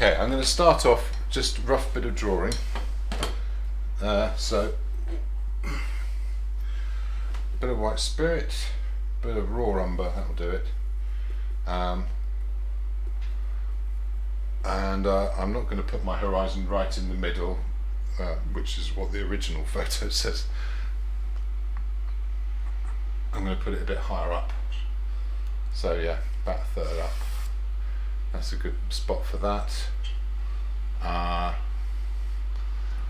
Okay, I'm going to start off just a rough bit of drawing. So, a bit of white spirit, a bit of raw umber, that'll do it. And I'm not going to put my horizon right in the middle, which is what the original photo says. I'm going to put it a bit higher up. So yeah, about a third up. That's a good spot for that.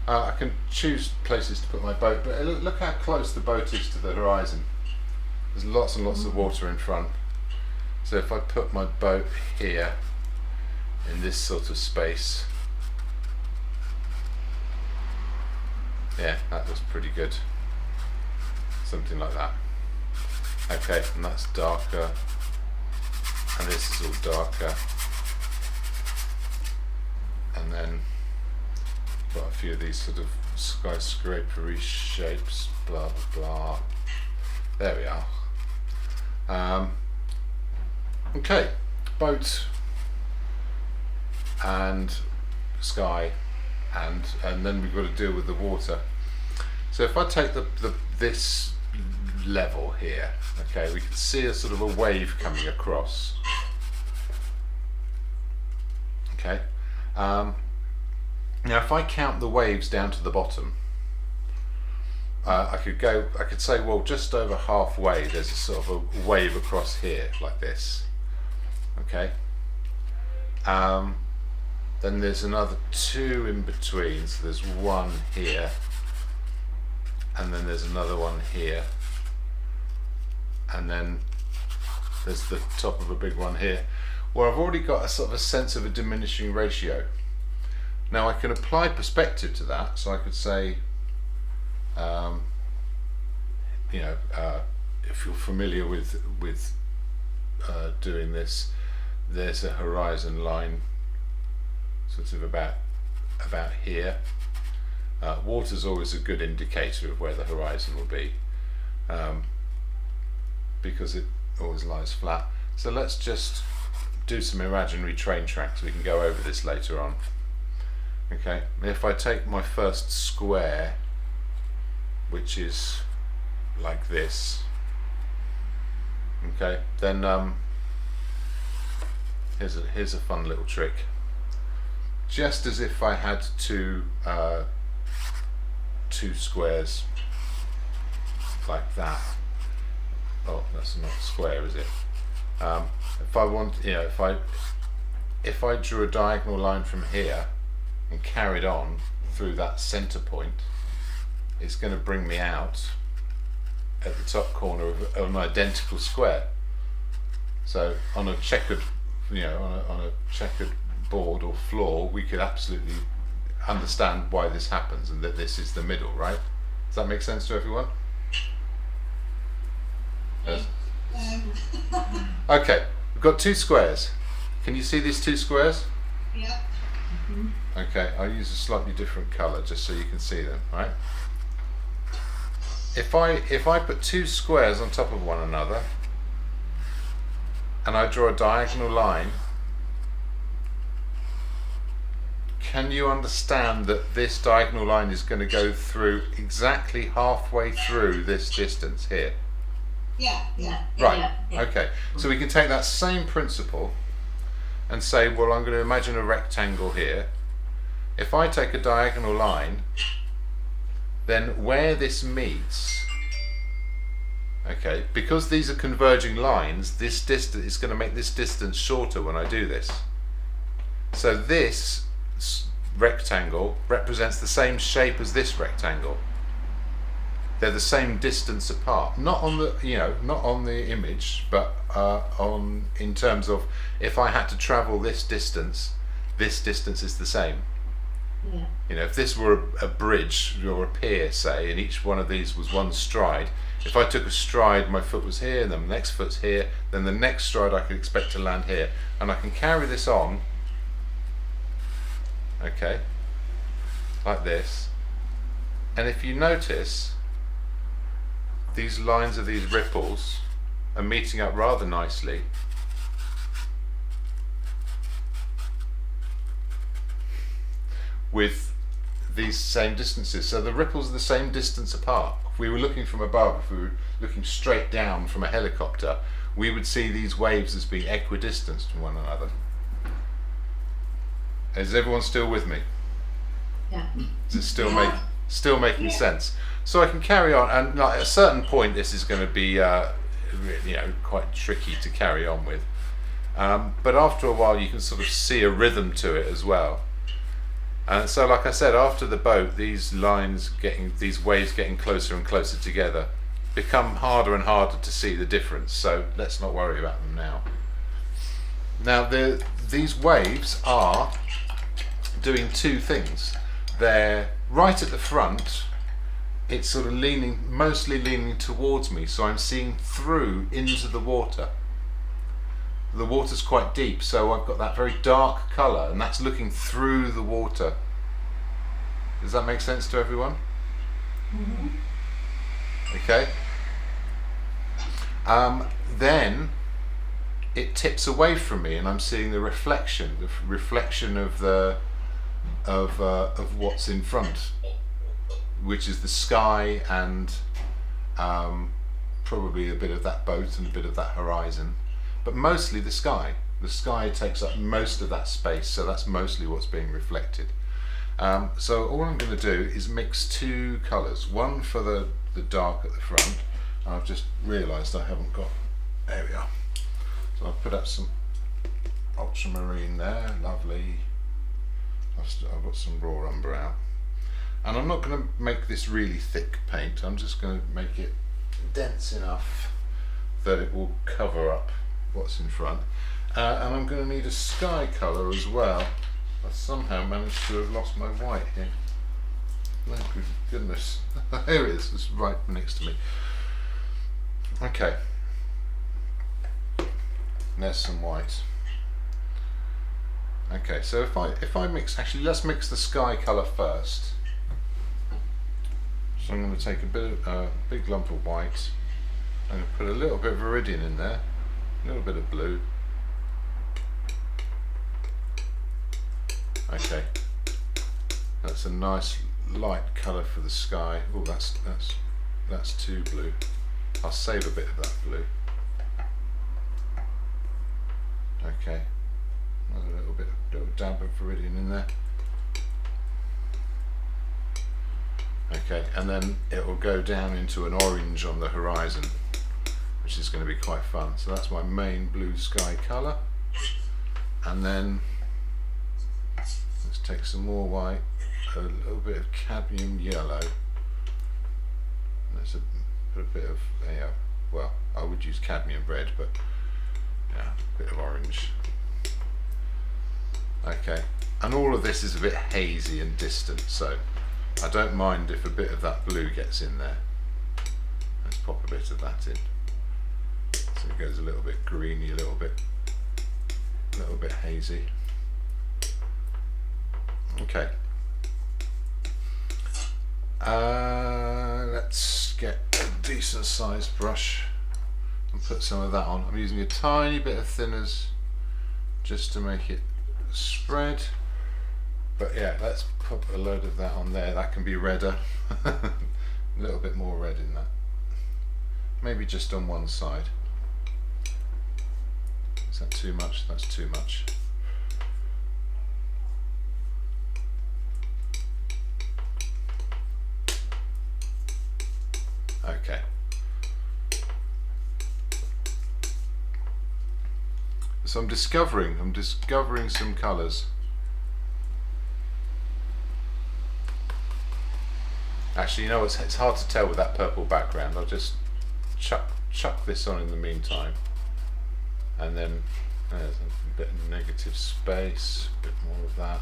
I can choose places to put my boat, but look how close the boat is to the horizon. There's lots and lots of water in front. So if I put my boat here, in this sort of space, yeah, that looks pretty good. Something like that. Okay, and that's darker, and this is all darker. And then got a few of these sort of skyscraper-y shapes, blah blah blah. There we are. Okay, boat and sky, and then we've got to deal with the water. So if I take this level here, okay, we can see a sort of a wave coming across. Okay. Now if I count the waves down to the bottom, I could say, well, just over halfway there's a sort of a wave across here like this. Okay. Then there's another two in between, so there's one here, and then there's another one here, and then there's the top of a big one here. Well, I've already got a sort of a sense of a diminishing ratio. Now I can apply perspective to that, so I could say, if you're familiar with doing this, there's a horizon line sort of about here. Water's always a good indicator of where the horizon will be, because it always lies flat. So let's just do some imaginary train tracks. We can go over this later on. Okay, if I take my first square, which is like this, okay, then here's a fun little trick. Just as if I had two squares like that. Oh, that's not square, is it? If I want, if I drew a diagonal line from here and carried on through that center point, it's going to bring me out at the top corner of an identical square. So on a checkered, on a checkered board or floor, we could absolutely understand why this happens and that this is the middle, right? Does that make sense to everyone? Yes. Okay, we've got two squares. Can you see these two squares? Yeah. Okay, I'll use a slightly different colour just so you can see them, right? If I put two squares on top of one another and I draw a diagonal line, can you understand that this diagonal line is going to go through exactly halfway through this distance here? Yeah. Right, okay. So we can take that same principle and say, well, I'm going to imagine a rectangle here. If I take a diagonal line, then where this meets, okay, because these are converging lines, this distance is going to make this distance shorter when I do this. So this rectangle represents the same shape as this rectangle. They're the same distance apart, not on the not on the image, but in terms of if I had to travel this distance is the same. Yeah. If this were a bridge or a pier, say, and each one of these was one stride, if I took a stride, my foot was here, and then the next foot's here, then the next stride I could expect to land here, and I can carry this on, okay, like this. And if you notice, these lines of these ripples are meeting up rather nicely. with these same distances. So the ripples are the same distance apart. If we were looking from above, if we were looking straight down from a helicopter, we would see these waves as being equidistant from one another. Is everyone still with me? Yeah. Is it still Yeah. still making Yeah. sense? So I can carry on, and like, at a certain point, this is going to be quite tricky to carry on with. But after a while, you can sort of see a rhythm to it as well. And so, like I said, after the boat, these waves getting closer and closer together, become harder and harder to see the difference. So let's not worry about them now. Now, these waves are doing two things. They're right at the front. It's sort of mostly leaning towards me, so I'm seeing through into the water. The water's quite deep, so I've got that very dark colour, and that's looking through the water. Does that make sense to everyone? Mm-hmm. Okay. Then it tips away from me, and I'm seeing the reflection of what's in front, which is the sky and probably a bit of that boat and a bit of that horizon. But mostly the sky. The sky takes up most of that space, so that's mostly what's being reflected. So all I'm going to do is mix two colours. One for the dark at the front. I've just realised I haven't got. There we are. So I've put up some ultramarine there. Lovely. I've got some raw umber out. And I'm not going to make this really thick paint. I'm just going to make it dense enough that it will cover up what's in front, and I'm going to need a sky colour as well. I somehow managed to have lost my white here. No, good goodness. Here it is, it's right next to me. Okay, there's some white. Okay, so if I mix, actually let's mix the sky colour first. So I'm going to take a big lump of white. I'm going to put a little bit of iridium in there. A little bit of blue. Okay, that's a nice light colour for the sky. Oh, that's too blue. I'll save a bit of that blue. Okay, another little dab of iridium in there. Okay, and then it will go down into an orange on the horizon, which is going to be quite fun. So that's my main blue sky colour. And then let's take some more white, a little bit of cadmium yellow. Let's put a bit of, well, I would use cadmium red, but yeah, a bit of orange. Okay, and all of this is a bit hazy and distant, so I don't mind if a bit of that blue gets in there. Let's pop a bit of that in. So it goes a little bit greeny, a little bit hazy. Okay. Let's get a decent sized brush and put some of that on. I'm using a tiny bit of thinners just to make it spread. But yeah, let's put a load of that on there. That can be redder. A little bit more red in that. Maybe just on one side. Is that too much? That's too much. Okay. So I'm discovering some colours. Actually, you know, it's hard to tell with that purple background. I'll just chuck this on in the meantime. And then there's a bit of negative space, a bit more of that.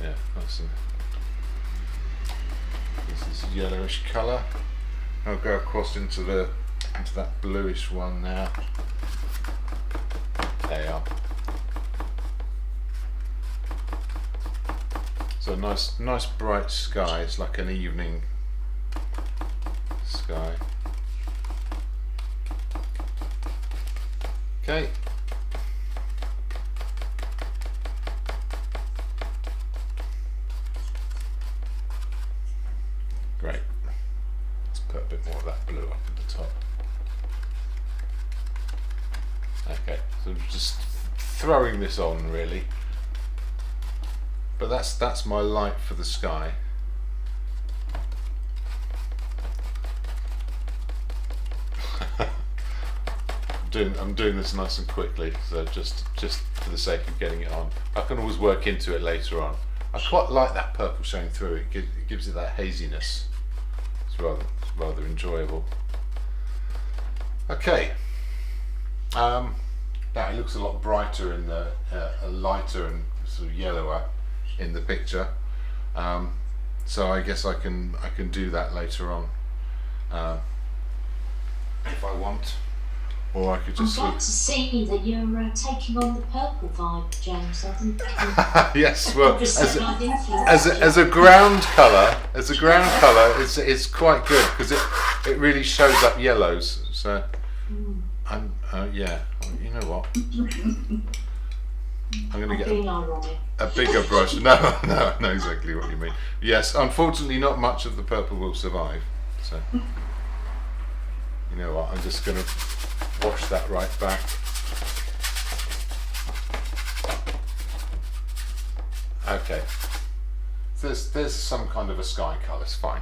Yeah, nice. This is yellowish colour. I'll go across into that bluish one now. There you are. So nice bright sky. It's like an evening sky. Okay. Great. Let's put a bit more of that blue up at the top. Okay, so just throwing this on really. But that's my light for the sky. I'm doing this nice and quickly, so just for the sake of getting it on. I can always work into it later on. I quite like that purple showing through. It gives it that haziness. It's rather enjoyable. Okay. Now it looks a lot brighter in the lighter and sort of yellower in the picture. So I guess I can do that later on if I want. Or I could just. I'm glad to see that you're taking on the purple vibe, James. I didn't. Yes, well, as a ground colour, it's quite good because it really shows up yellows. So, I'm yeah. You know what? I'm gonna get a bigger brush. No, I know exactly what you mean. Yes, unfortunately, not much of the purple will survive. So, you know what? I'm just gonna wash that right back. Okay, so there's some kind of a sky colour, it's fine.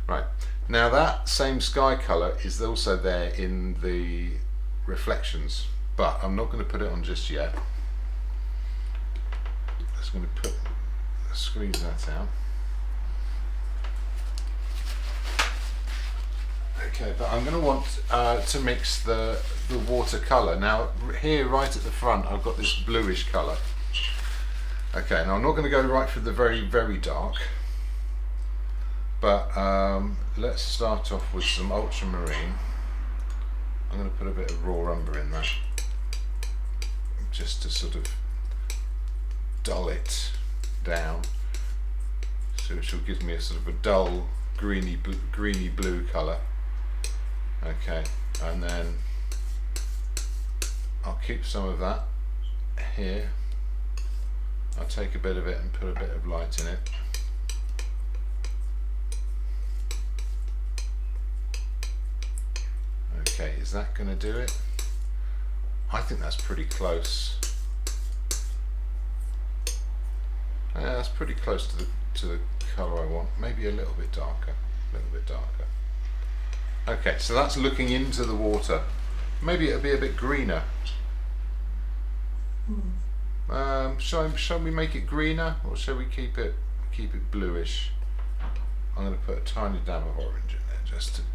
Right, now that same sky colour is also there in the reflections, but I'm not going to put it on just yet. Just going to squeeze that out. Okay, but I'm going to want to mix the watercolour. Now here right at the front I've got this bluish colour. Okay, now I'm not going to go right for the very, very dark, but let's start off with some ultramarine. I'm going to put a bit of raw umber in that, just to sort of dull it down, so it will give me a sort of a dull greeny blue colour. Okay, and then I'll keep some of that here. I'll take a bit of it and put a bit of light in it. Okay, is that going to do it? I think that's pretty close. Yeah, that's pretty close to the colour I want. Maybe a little bit darker. Okay, so that's looking into the water. Maybe it'll be a bit greener. Shall we make it greener, or shall we keep it bluish? I'm going to put a tiny dab of orange in there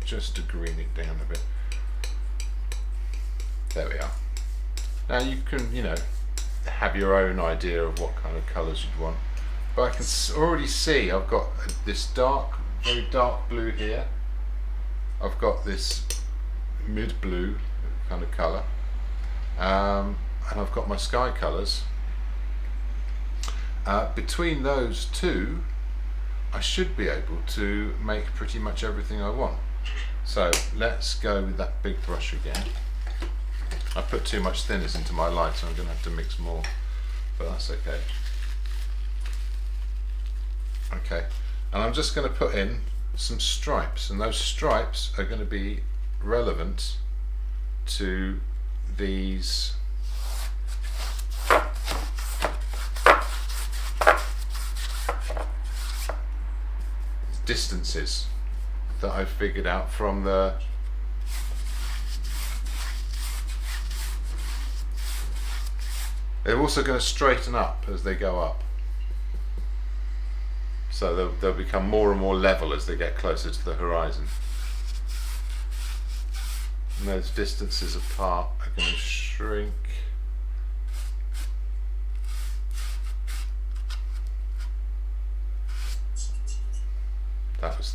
just to green it down a bit. There we are. Now you can, have your own idea of what kind of colours you'd want. But I can already see I've got this very dark blue here. I've got this mid blue kind of colour, and I've got my sky colours. Between those two, I should be able to make pretty much everything I want. So let's go with that big brush again. I put too much thinners into my light, so I'm going to have to mix more, but that's okay. Okay, and I'm just going to put in some stripes, and those stripes are going to be relevant to these distances that I've figured out from the they're also going to straighten up as they go up, so they'll become more and more level as they get closer to the horizon. And those distances apart are going to shrink.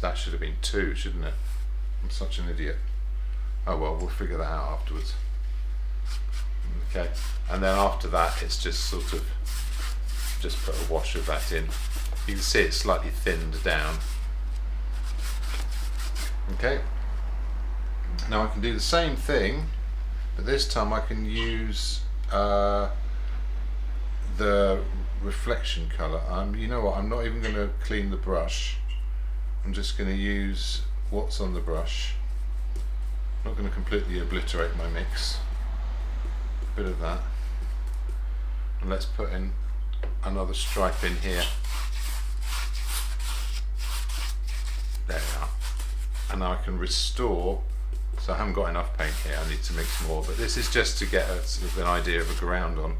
That should have been 2, shouldn't it? I'm such an idiot. Oh well, we'll figure that out afterwards. Okay, and then after that it's just sort of just put a wash of that in. You can see it's slightly thinned down. Okay, now I can do the same thing but this time I can use the reflection colour. You know what, I'm not even going to clean the brush. I'm just going to use what's on the brush. I'm not going to completely obliterate my mix. A bit of that. And let's put in another stripe in here. There we are. And now I can restore. So I haven't got enough paint here, I need to mix more, but this is just to get a, sort of an idea of a ground on.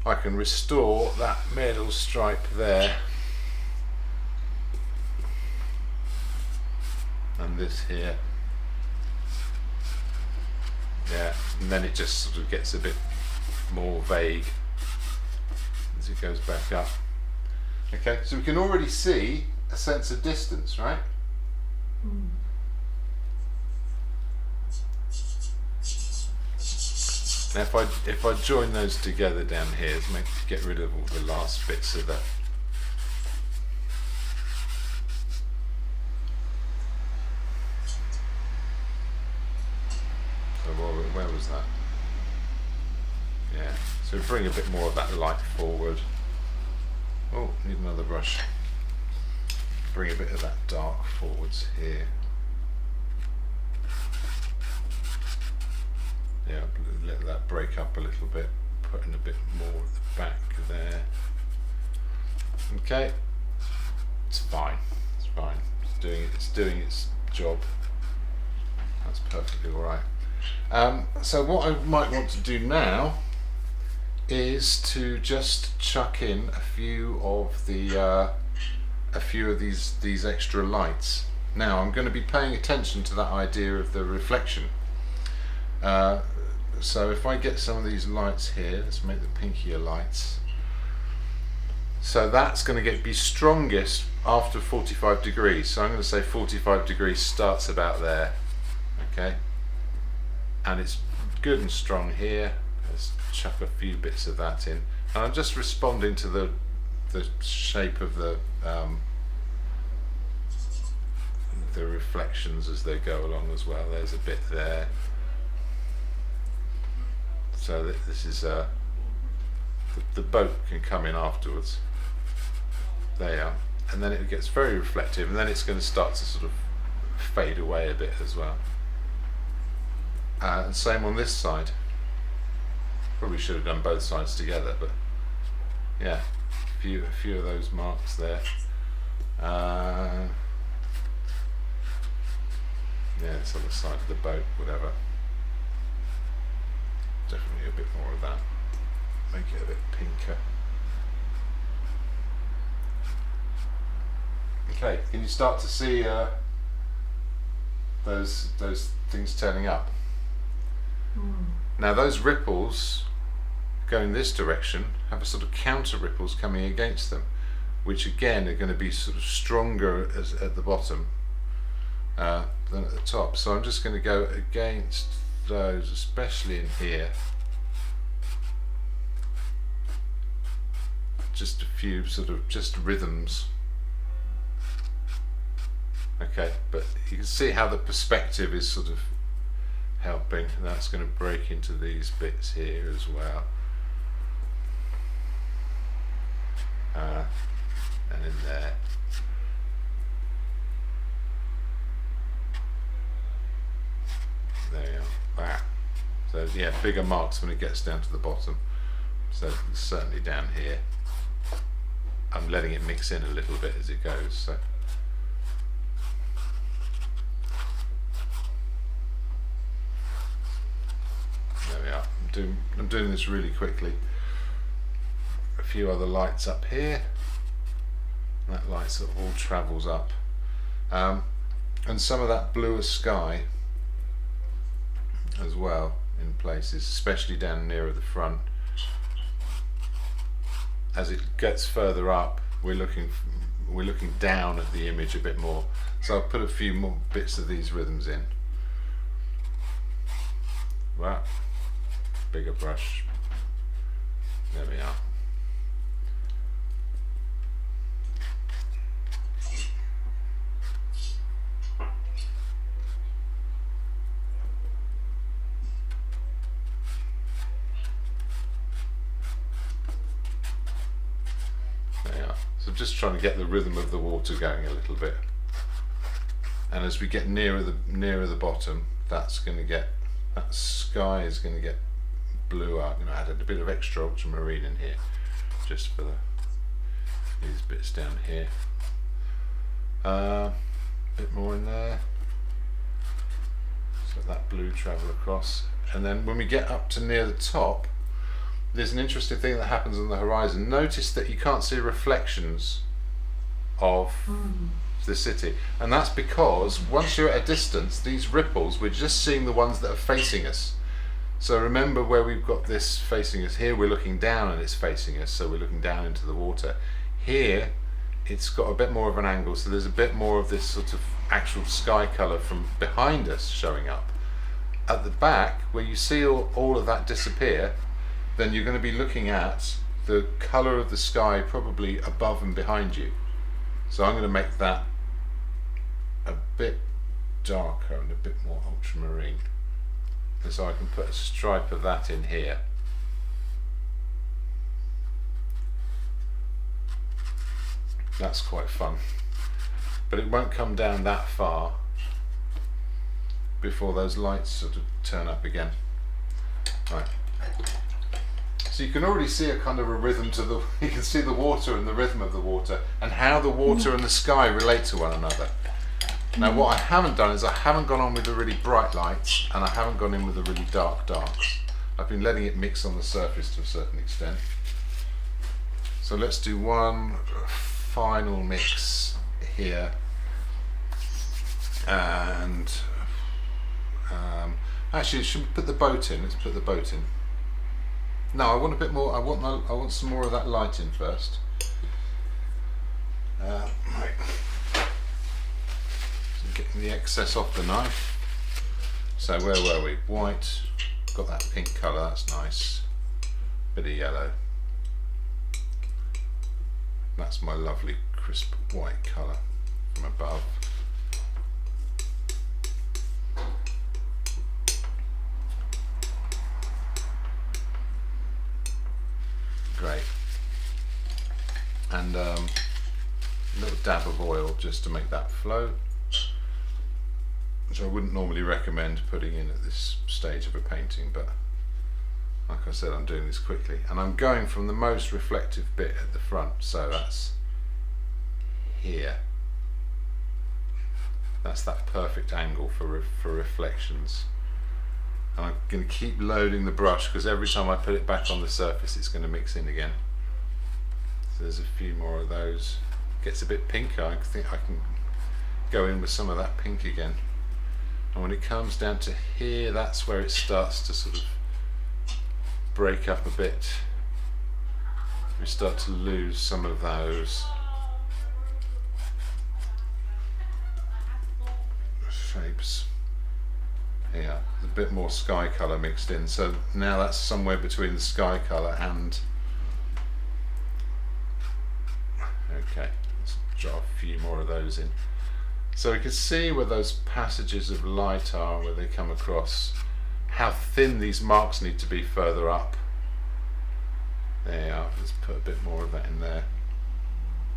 I can restore that middle stripe there, and this here, yeah, and then it just sort of gets a bit more vague as it goes back up. Okay, so we can already see a sense of distance, right? Mm. Now if I join those together down here, to get rid of all the last bits of that. So where was that? Yeah, so bring a bit more of that light forward. Oh, need another brush. Bring a bit of that dark forwards here. Yeah, let that break up a little bit, put in a bit more at the back there. Okay, it's fine, it's fine. It's doing its job. That's perfectly all right. So what I might want to do now is to just chuck in a few of these extra lights. Now I'm going to be paying attention to that idea of the reflection. So if I get some of these lights here, let's make the pinkier lights. So that's going to be strongest after 45 degrees. So I'm going to say 45 degrees starts about there. Okay. And it's good and strong here. Let's chuck a few bits of that in. And I'm just responding to the shape of the reflections as they go along as well. There's a bit there. So this is the boat can come in afterwards. There you are. And then it gets very reflective, and then it's going to start to sort of fade away a bit as well. And same on this side. Probably should have done both sides together, but yeah, a few of those marks there. Yeah, it's on the side of the boat, whatever. Definitely a bit more of that. Make it a bit pinker. Okay, can you start to see those things turning up? Mm. Now those ripples going this direction have a sort of counter ripples coming against them, which again are going to be sort of stronger at the bottom than at the top. So I'm just going to go against those, especially in here. Just a few sort of just rhythms. Okay, but you can see how the perspective is sort of helping. That's going to break into these bits here as well. And in there. There you are. That. So yeah, bigger marks when it gets down to the bottom. So certainly down here. I'm letting it mix in a little bit as it goes. So. There we are. I'm doing this really quickly. A few other lights up here. That light sort of all travels up. And some of that bluer sky as well in places, especially down nearer the front. As it gets further up, we're looking down at the image a bit more. So I'll put a few more bits of these rhythms in. Right, bigger brush. There we are. So I'm just trying to get the rhythm of the water going a little bit. And as we get nearer the bottom, that sky is going to get bluer. I'm going to add a bit of extra ultramarine in here, just for these bits down here. Bit more in there. So that blue travel across. And then when we get up to near the top, there's an interesting thing that happens on the horizon. Notice that you can't see reflections of the city, and that's because once you're at a distance, these ripples, we're just seeing the ones that are facing us. So remember where we've got this facing us here, we're looking down and it's facing us, so we're looking down into the water. Here it's got a bit more of an angle, so there's a bit more of this sort of actual sky colour from behind us showing up. At the back, where you see all of that disappear, then you're going to be looking at the colour of the sky probably above and behind you. So I'm going to make that a bit darker and a bit more ultramarine. And so I can put a stripe of that in here. That's quite fun. But it won't come down that far before those lights sort of turn up again. Right. So you can already see a kind of a rhythm to the, you can see the water and the rhythm of the water and how the water and the sky relate to one another. Now what I haven't done is I haven't gone on with the really bright lights and I haven't gone in with the really dark darks. I've been letting it mix on the surface to a certain extent. So let's do one final mix here. And actually, should we put the boat in? Let's put the boat in. No, I want a bit more. I want some more of that light in first. Right. So getting the excess off the knife. So where were we? White. Got that pink colour. That's nice. Bit of yellow. That's my lovely crisp white colour from above. Great. And a little dab of oil just to make that flow, which I wouldn't normally recommend putting in at this stage of a painting, but like I said, I'm doing this quickly and I'm going from the most reflective bit at the front, so that's here. That's that perfect angle for reflections. And I'm going to keep loading the brush because every time I put it back on the surface it's going to mix in again. So there's a few more of those. Gets a bit pinker. I think I can go in with some of that pink again. And when it comes down to here, that's where it starts to sort of break up a bit. We start to lose some of those shapes. Yeah, a bit more sky colour mixed in. So now that's somewhere between the sky colour and... Okay, let's draw a few more of those in. So we can see where those passages of light are, where they come across, how thin these marks need to be further up. There you are, let's put a bit more of that in there.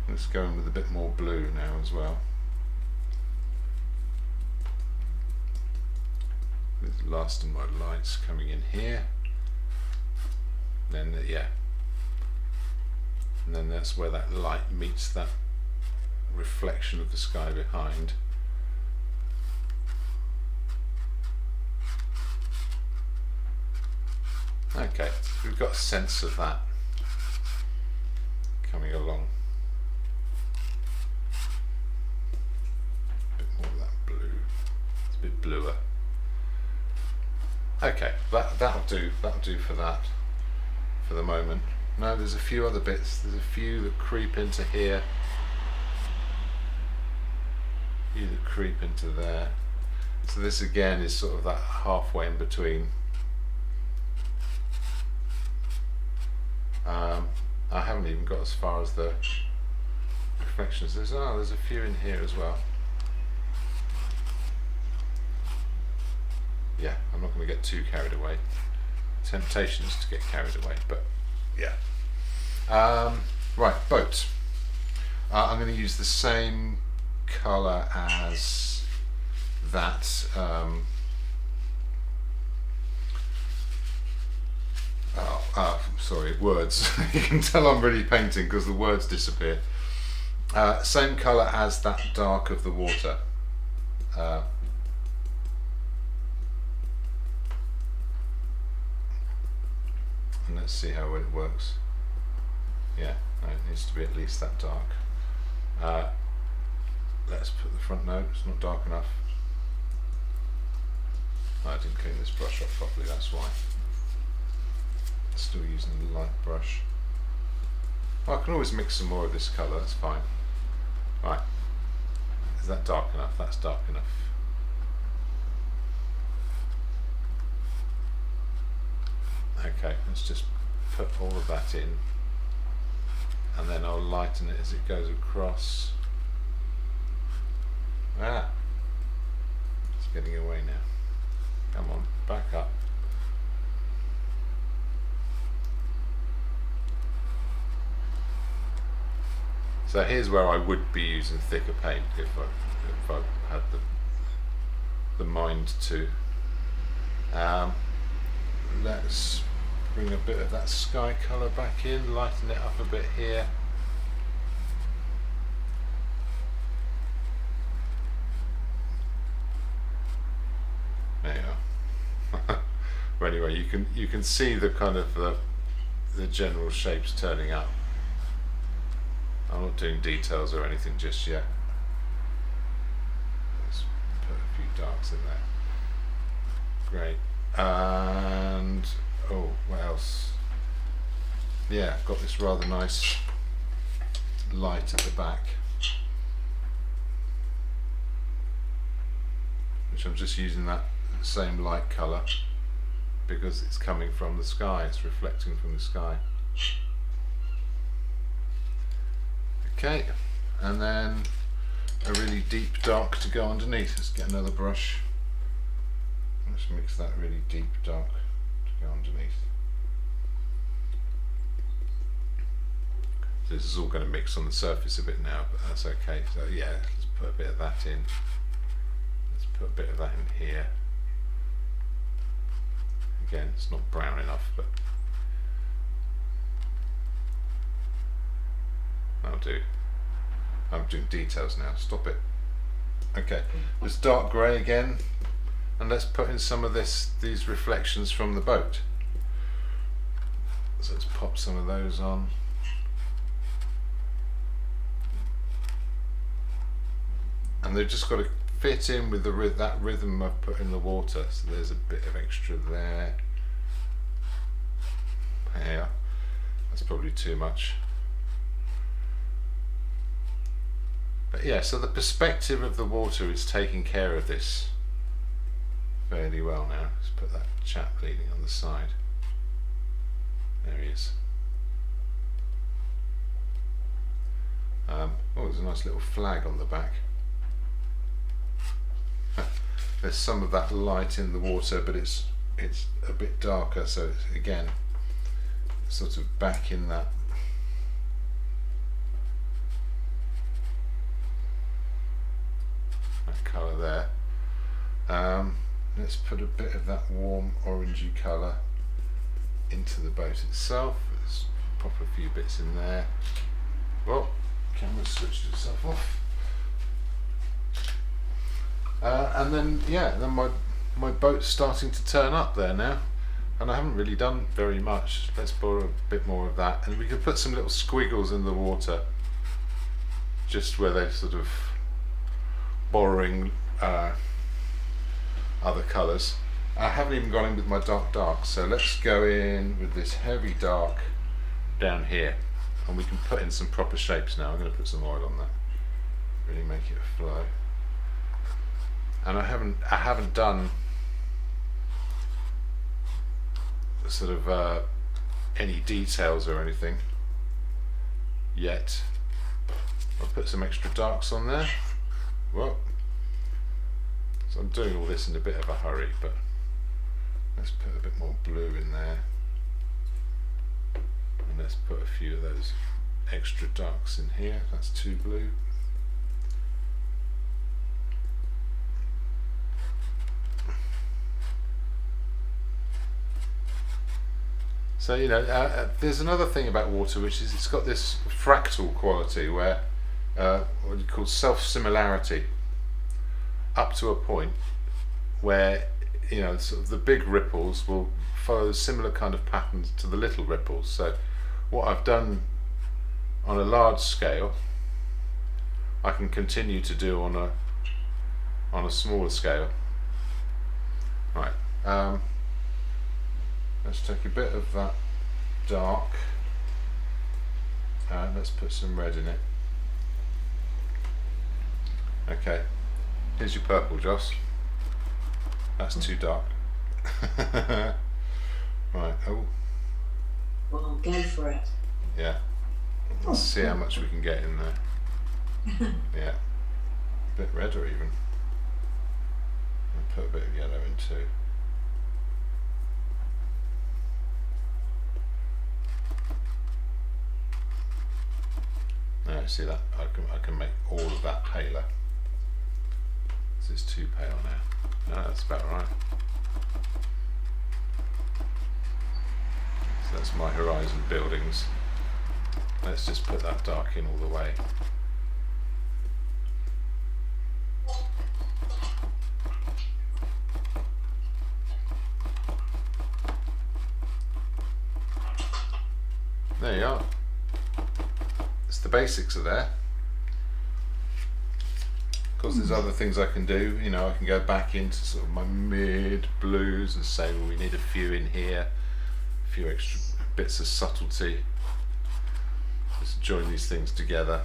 Let's go in with a bit more blue now as well. There's the last of my lights coming in here. Then yeah, and then that's where that light meets that reflection of the sky behind. Okay, we've got a sense of that coming along. A bit more of that blue. It's a bit bluer. Okay, that'll do for that, for the moment. No, there's a few other bits. There's a few that creep into here. A few that creep into there. So this again is sort of that halfway in between. I haven't even got as far as the reflections. There's a few in here as well. Yeah, I'm not going to get too carried away. Temptation is to get carried away, but yeah. Right, boat. I'm going to use the same colour as that. Sorry, words. You can tell I'm really painting because the words disappear. Same colour as that dark of the water. And let's see how it works. Yeah, no, it needs to be at least that dark. Let's put the front note, it's not dark enough. I didn't clean this brush off properly, that's why. Still using the light brush. Well, I can always mix some more of this colour, that's fine. Right, is that dark enough? That's dark enough. Okay, let's just put all of that in, and then I'll lighten it as it goes across. It's getting away now. Come on, back up. So here's where I would be using thicker paint if I had the mind to. Let's bring a bit of that sky colour back in, lighten it up a bit here. There you are. Well, anyway, you can see the kind of the general shapes turning up. I'm not doing details or anything just yet. Let's put a few darks in there. Great. And oh, what else? Yeah, I've got this rather nice light at the back, which I'm just using that same light colour because it's coming from the sky, it's reflecting from the sky. Okay, and then a really deep dark to go underneath. Let's get another brush. Let's mix that really deep dark to go underneath. So this is all going to mix on the surface a bit now, but that's okay. So yeah, let's put a bit of that in. Let's put a bit of that in here. Again, it's not brown enough, but that'll do. I'm doing details now, stop it. Okay, let's dark grey again, and let's put in some of these reflections from the boat. So let's pop some of those on. And they've just got to fit in with that rhythm I've put in the water. So there's a bit of extra there. Yeah, that's probably too much. But yeah, so the perspective of the water is taking care of this fairly well now. Let's put that chap leaning on the side. There he is. Oh, there's a nice little flag on the back. There's some of that light in the water, but it's a bit darker, so it's, again, sort of back in that colour there. Let's put a bit of that warm orangey colour into the boat itself. Let's pop a few bits in there. Well, camera switched itself off. And then yeah, then my boat's starting to turn up there now, and I haven't really done very much. Let's borrow a bit more of that, and we can put some little squiggles in the water, just where they're sort of borrowing other colours. I haven't even gone in with my dark, so let's go in with this heavy dark down here, and we can put in some proper shapes now. I'm going to put some oil on that, really make it flow. And I haven't done sort of any details or anything yet. I'll put some extra darks on there. Well, so I'm doing all this in a bit of a hurry, but let's put a bit more blue in there, and let's put a few of those extra darks in here. That's too blue. So there's another thing about water, which is it's got this fractal quality where what you call self-similarity, up to a point where sort of the big ripples will follow similar kind of patterns to the little ripples. So what I've done on a large scale, I can continue to do on a smaller scale. Right. Let's take a bit of that dark and let's put some red in it. Okay, here's your purple, Joss. That's too dark. Right, oh. Well, go for it. Yeah, let's see how much we can get in there. Yeah, a bit redder even. And put a bit of yellow in too. Now see that I can make all of that paler. This is too pale now. No, that's about right. So that's my horizon buildings. Let's just put that dark in all the way. There you are. The basics are there. Of course, there's other things I can do. I can go back into sort of my mid blues and say, well, we need a few in here, a few extra bits of subtlety. Just join these things together.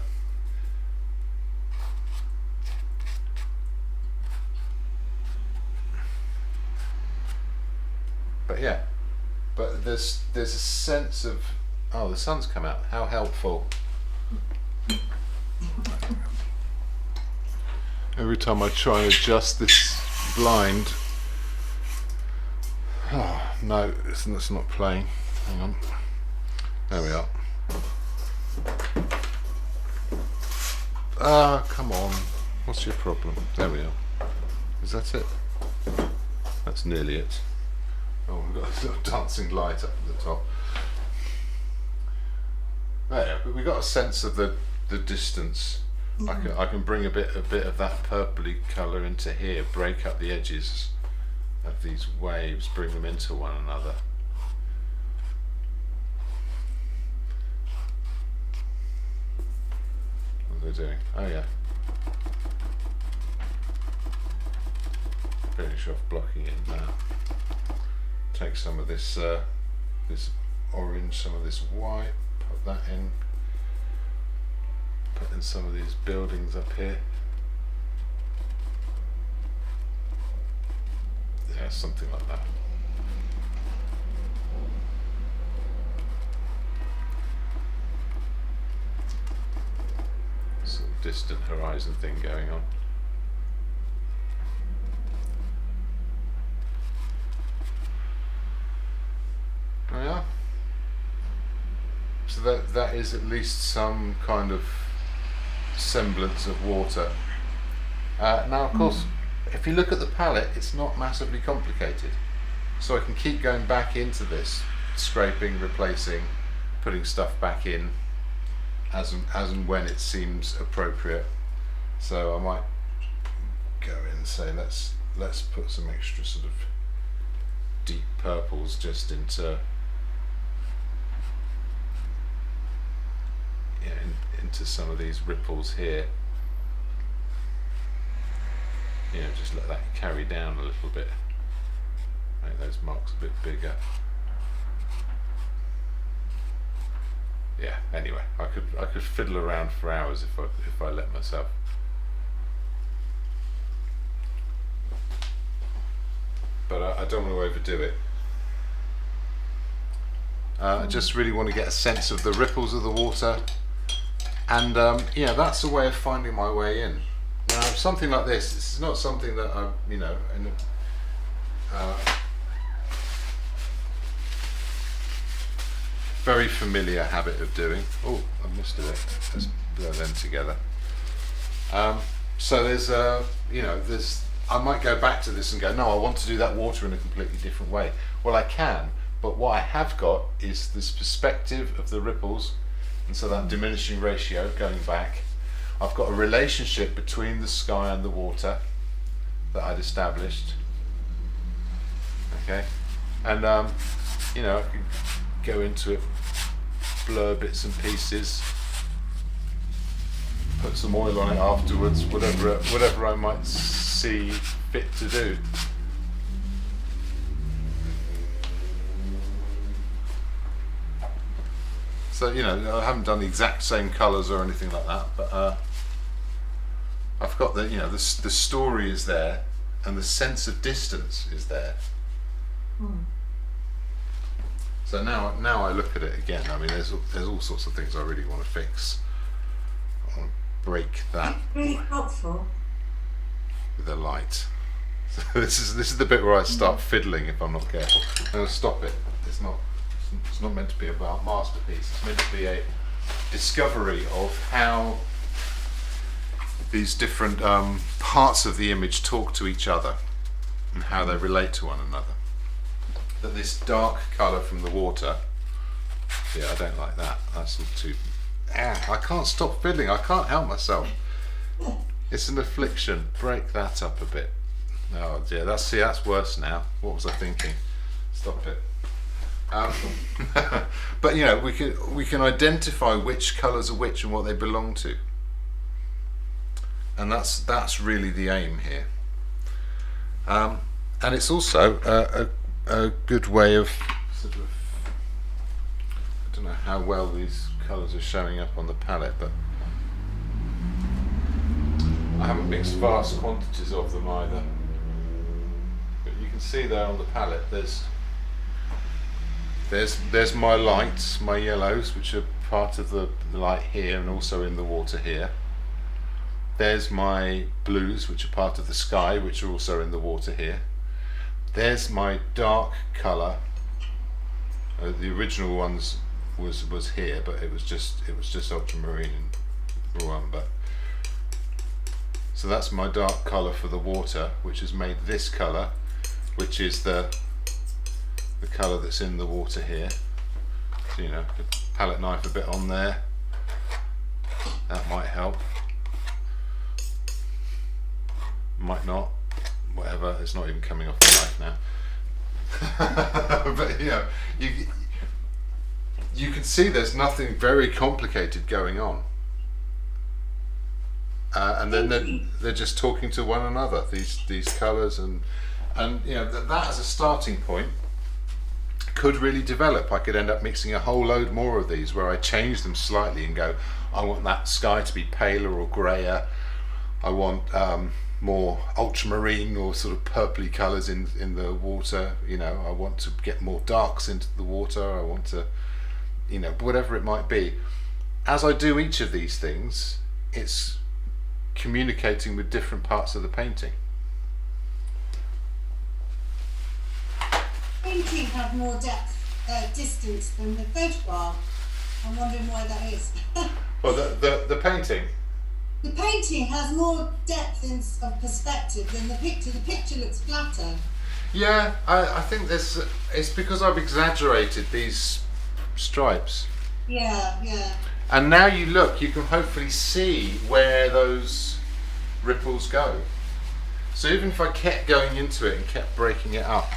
But yeah, there's a sense of, oh, the sun's come out. How helpful. Every time I try and adjust this blind, oh no, it's not playing. Hang on. There we are. Ah, come on. What's your problem? There we are. Is that it? That's nearly it. Oh, we've got a little dancing light up at the top. There, but we got a sense of the distance. I can bring a bit of that purpley colour into here, break up the edges of these waves, bring them into one another. What are they doing? Oh yeah. Finish off blocking it now. Take some of this this orange, some of this white, put that in. Put in some of these buildings up here. Yeah, something like that. Some distant horizon thing going on. Oh yeah. So that is at least some kind of semblance of water. Now of course, if you look at the palette, it's not massively complicated. So I can keep going back into this, scraping, replacing, putting stuff back in as and when it seems appropriate. So I might go in and say let's put some extra sort of deep purples just into into some of these ripples here. Just let that carry down a little bit. Make those marks a bit bigger. Yeah. Anyway, I could fiddle around for hours if I let myself. But I don't want to overdo it. I just really want to get a sense of the ripples of the water, and that's a way of finding my way in. Now, something like this is not something that I, very familiar habit of doing. Oh, I missed it. Let's blur them together. So there's I might go back to this and go, no, I want to do that water in a completely different way. Well, I can, but what I have got is this perspective of the ripples, and so that diminishing ratio going back. I've got a relationship between the sky and the water that I'd established. Okay, and I can go into it, blur bits and pieces, put some oil on it afterwards, whatever I might see fit to do. So I haven't done the exact same colours or anything like that, but I've got the story is there, and the sense of distance is there. So now I look at it again. I mean, there's all sorts of things I really want to fix. I want to break that It's really helpful. with a light. So this is the bit where I start fiddling if I'm not careful. I'm going to stop it. It's not meant to be about masterpiece. It's meant to be a discovery of how these different parts of the image talk to each other and how they relate to one another. That this dark colour from the water, yeah, I don't like that. That's all too. I can't stop fiddling. I can't help myself. It's an affliction. Break that up a bit. Oh dear, that's worse now. What was I thinking? Stop it. But we can identify which colours are which and what they belong to, and that's really the aim here. And it's also a good way of sort of, I don't know how well these colours are showing up on the palette, but I haven't mixed vast quantities of them either. But you can see there on the palette there's my lights, my yellows, which are part of the light here and also in the water here. There's my blues, which are part of the sky, which are also in the water here. There's my dark colour. The original ones was here, but it was just ultramarine and Rouen. But so that's my dark colour for the water, which has made this colour, which is the colour that's in the water here. So, the palette knife a bit on there. That might help. Might not. Whatever. It's not even coming off the knife now. But you can see there's nothing very complicated going on. And then they're just talking to one another. These colours and that as a starting point could really develop. I could end up mixing a whole load more of these where I change them slightly and go, I want that sky to be paler or greyer. I want more ultramarine or sort of purpley colours in the water. I want to get more darks into the water. I want to, whatever it might be. As I do each of these things, it's communicating with different parts of the painting. Painting have more distance than the photograph. I'm wondering why that is. Well, the painting. The painting has more depth of perspective than the picture. The picture looks flatter. Yeah, I think it's because I've exaggerated these stripes. Yeah. And now you can hopefully see where those ripples go. So even if I kept going into it and kept breaking it up,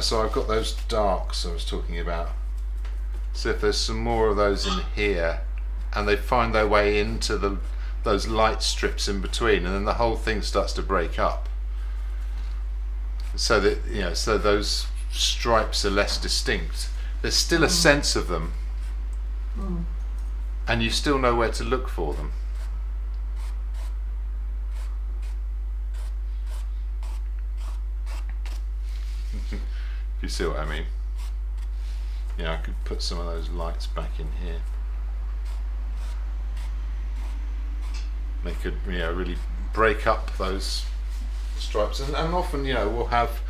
so I've got those darks I was talking about. So if there's some more of those in here, and they find their way into those light strips in between, and then the whole thing starts to break up. So that so those stripes are less distinct. There's still a sense of them, and you still know where to look for them. You see what I mean? I could put some of those lights back in here. They could really break up those stripes, and often we'll have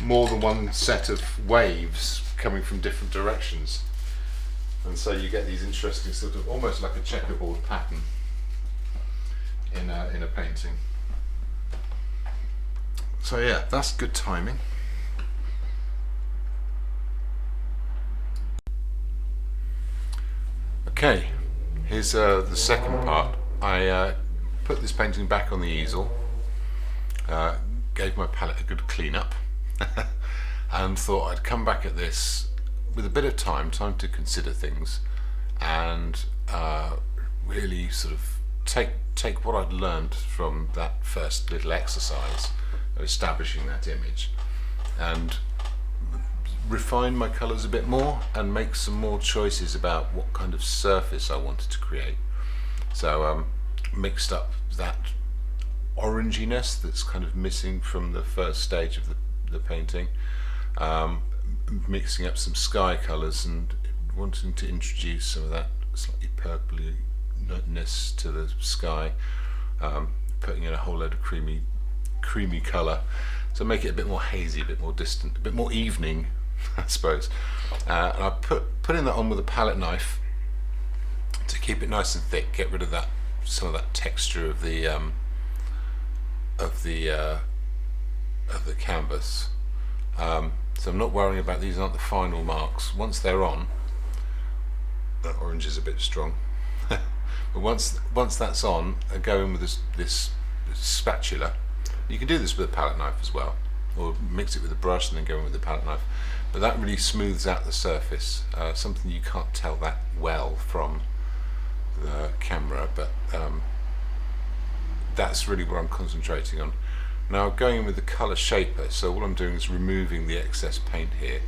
more than one set of waves coming from different directions, and so you get these interesting sort of almost like a checkerboard pattern in a painting. So yeah, that's good timing. Okay, here's the second part. I put this painting back on the easel, gave my palette a good clean up, and thought I'd come back at this with a bit of time to consider things, and really sort of take what I'd learned from that first little exercise of establishing that image, and refine my colours a bit more and make some more choices about what kind of surface I wanted to create. So mixed up that oranginess that's kind of missing from the first stage of the painting, mixing up some sky colours and wanting to introduce some of that slightly purpliness to the sky, putting in a whole load of creamy colour, so make it a bit more hazy, a bit more distant, a bit more evening, I suppose. And I putting that on with a palette knife to keep it nice and thick, get rid of some of that texture of the canvas. So I'm not worrying about these aren't the final marks. Once they're on, that orange is a bit strong. But once that's on, I go in with this spatula. You can do this with a palette knife as well, or mix it with a brush and then go in with the palette knife. But that really smooths out the surface, something you can't tell that well from the camera, but that's really what I'm concentrating on. Now going in with the colour shaper, so all I'm doing is removing the excess paint here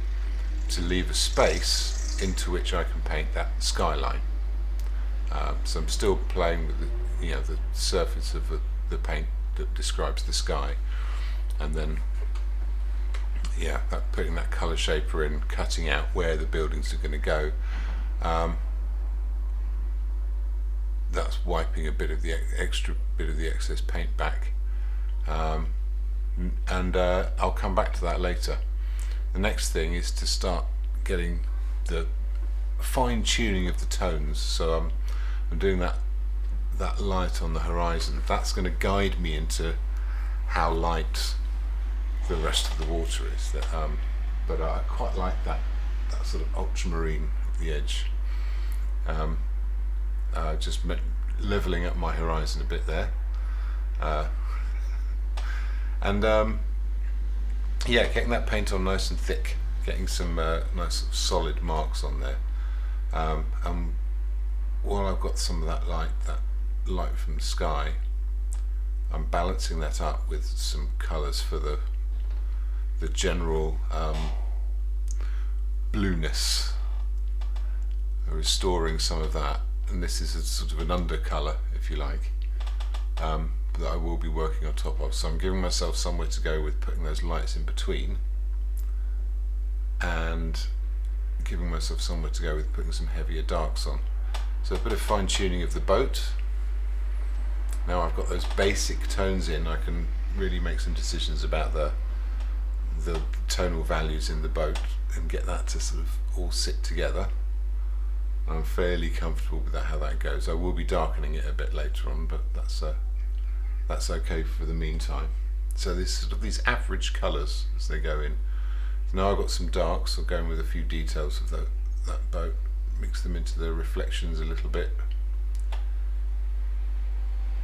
to leave a space into which I can paint that skyline. So I'm still playing with the surface of the paint that describes the sky, and then putting that colour shaper in, cutting out where the buildings are going to go. That's wiping a bit of the excess paint back, and I'll come back to that later. The next thing is to start getting the fine tuning of the tones. So I'm doing that light on the horizon. That's going to guide me into how light the rest of the water is. But I quite like that sort of ultramarine at the edge. Just leveling up my horizon a bit there, and getting that paint on nice and thick, getting some nice solid marks on there. And while I've got some of that light from the sky, I'm balancing that up with some colours for the general blueness, restoring some of that. And this is a sort of an undercolour, if you like, that I will be working on top of. So I'm giving myself somewhere to go with putting those lights in between, and giving myself somewhere to go with putting some heavier darks on. So a bit of fine tuning of the boat. Now I've got those basic tones in, I can really make some decisions about the tonal values in the boat and get that to sort of all sit together. I'm fairly comfortable with how that goes. I will be darkening it a bit later on, but that's okay for the meantime. So there's sort of these average colours as they go in. So now I've got some darks, I'll go in with a few details of that boat, mix them into the reflections a little bit,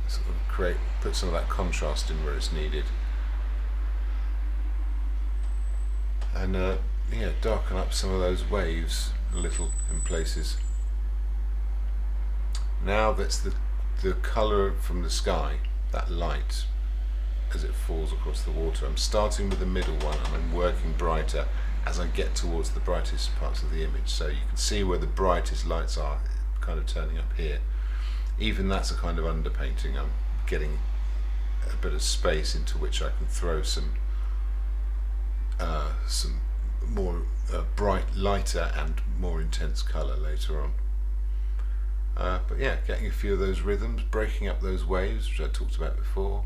sort of put some of that contrast in where it's needed, and darken up some of those waves a little in places. Now that's the colour from the sky, that light as it falls across the water. I'm starting with the middle one and I'm working brighter as I get towards the brightest parts of the image. So you can see where the brightest lights are kind of turning up here. Even that's a kind of underpainting. I'm getting a bit of space into which I can throw some more bright, lighter and more intense colour later on. But yeah, getting a few of those rhythms, breaking up those waves, which I talked about before.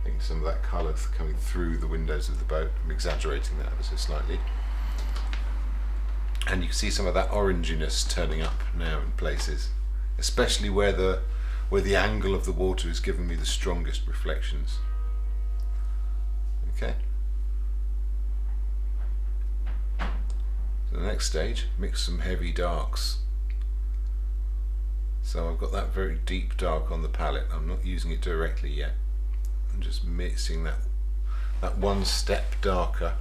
Getting some of that colour coming through the windows of the boat. I'm exaggerating that ever so slightly. And you can see some of that oranginess turning up now in places, especially where the angle of the water is giving me the strongest reflections. Okay. So the next stage, mix some heavy darks. So I've got that very deep dark on the palette. I'm not using it directly yet. I'm just mixing that one step darker.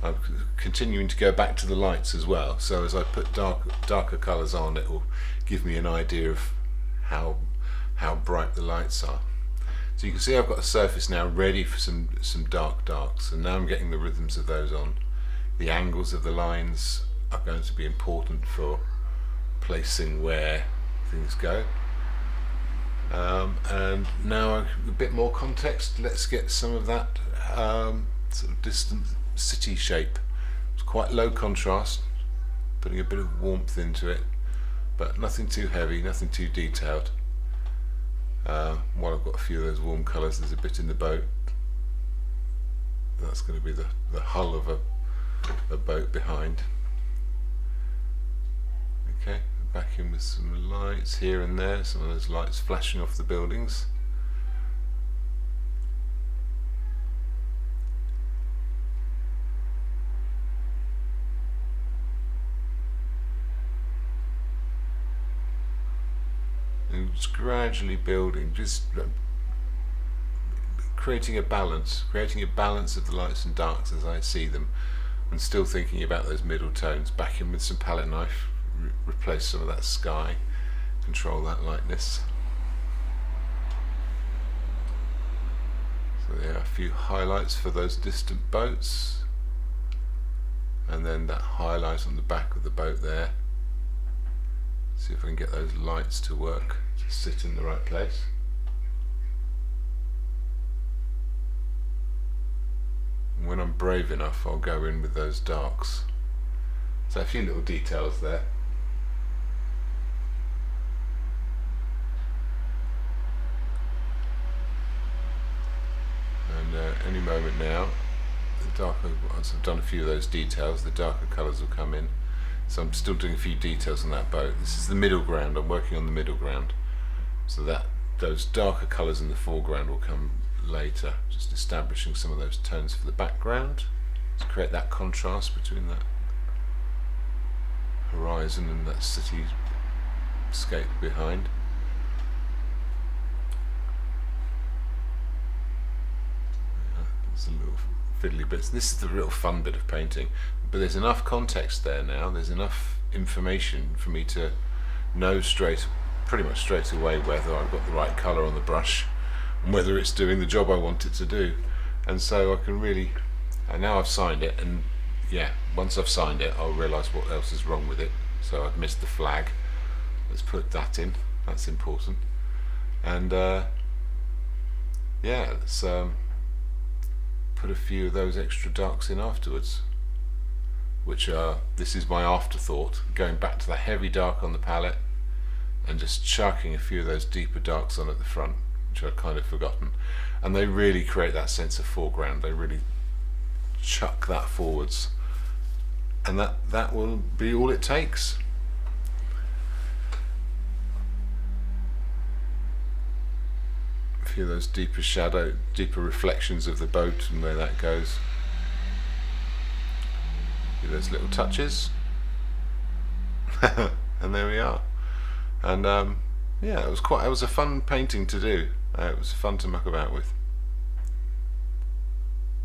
I'm continuing to go back to the lights as well, so as I put darker colours on, it will give me an idea of how bright the lights are. So you can see I've got a surface now ready for some darks, and now I'm getting the rhythms of those on. The angles of the lines are going to be important for placing where things go. And now a bit more context. Let's get some of that sort of distant city shape. It's quite low contrast, putting a bit of warmth into it, but nothing too heavy, nothing too detailed. While I've got a few of those warm colours, there's a bit in the boat. That's going to be the hull of a boat behind. Okay, back in with some lights here and there, some of those lights flashing off the buildings. And just gradually building, just creating a balance of the lights and darks as I see them, and still thinking about those middle tones. Back in with some palette knife, replace some of that sky, control that lightness. So there are a few highlights for those distant boats, and then that highlight on the back of the boat there. See if I can get those lights to work, to sit in the right place. And when I'm brave enough, I'll go in with those darks. So a few little details there. And any moment now, the darker, once I've done a few of those details, the darker colours will come in. So I'm still doing a few details on that boat. This is the middle ground, I'm working on the middle ground. So that those darker colours in the foreground will come later, just establishing some of those tones for the background to create that contrast between that horizon and that cityscape behind. There's a little fiddly bits. This is the real fun bit of painting, but there's enough context there now, there's enough information for me to know pretty much straight away whether I've got the right colour on the brush and whether it's doing the job I want it to do. And so I can really, and now I've signed it, and yeah, once I've signed it I'll realise what else is wrong with it. So I've missed the flag, let's put that in, that's important. And yeah, let's put a few of those extra darks in afterwards, which are, this is my afterthought, going back to the heavy dark on the palette and just chucking a few of those deeper darks on at the front, which I'd kind of forgotten, and they really create that sense of foreground. They really chuck that forwards, and that will be all it takes. A few of those deeper shadow, deeper reflections of the boat and where that goes. Those little touches. And there we are. And yeah, it was a fun painting to do. It was fun to muck about with.